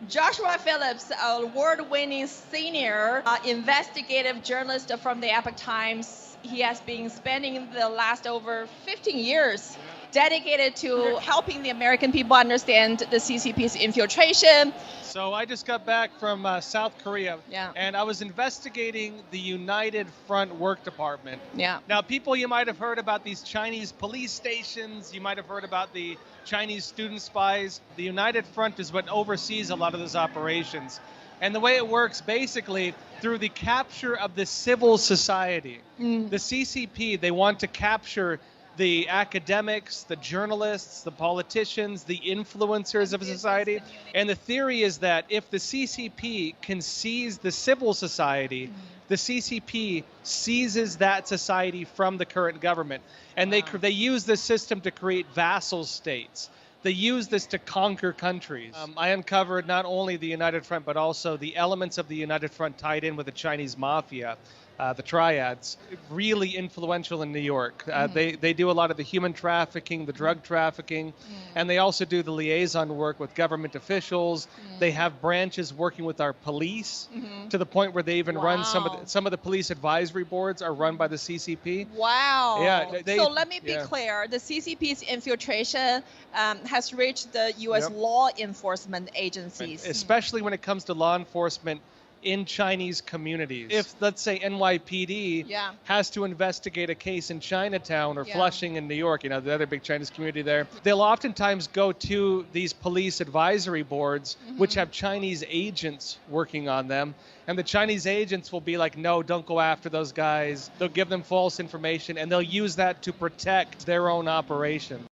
Joshua Phillips, a award-winning senior investigative journalist from the Epoch Times. He has been spending the last over 15 years dedicated to helping the American people understand the CCP's infiltration. So I just got back from South Korea, and I was investigating the United Front Work Department. Now, people, you might have heard about these Chinese police stations. You might have heard about the Chinese student spies. The United Front is what oversees a lot of those operations. And the way it works, basically, through the capture of the civil society. The CCP, they want to capture the academics, the journalists, the politicians, the influencers of society. And the theory is that if the CCP can seize the civil society, the CCP seizes that society from the current government. And they use this system to create vassal states. They use this to conquer countries. I uncovered not only the United Front, but also the elements of the United Front tied in with the Chinese mafia. The triads, really influential in New York. They do a lot of the human trafficking, the drug trafficking, and they also do the liaison work with government officials. They have branches working with our police to the point where they even run some of the police advisory boards are run by the CCP. Wow. Yeah. So let me be clear. The CCP's infiltration has reached the U.S. law enforcement agencies. Especially when it comes to law enforcement in Chinese communities. If, let's say, NYPD has to investigate a case in Chinatown or Flushing in New York, the other big Chinese community there, they'll oftentimes go to these police advisory boards, which have Chinese agents working on them. And the Chinese agents will be like, no, don't go after those guys. They'll give them false information, and they'll use that to protect their own operations.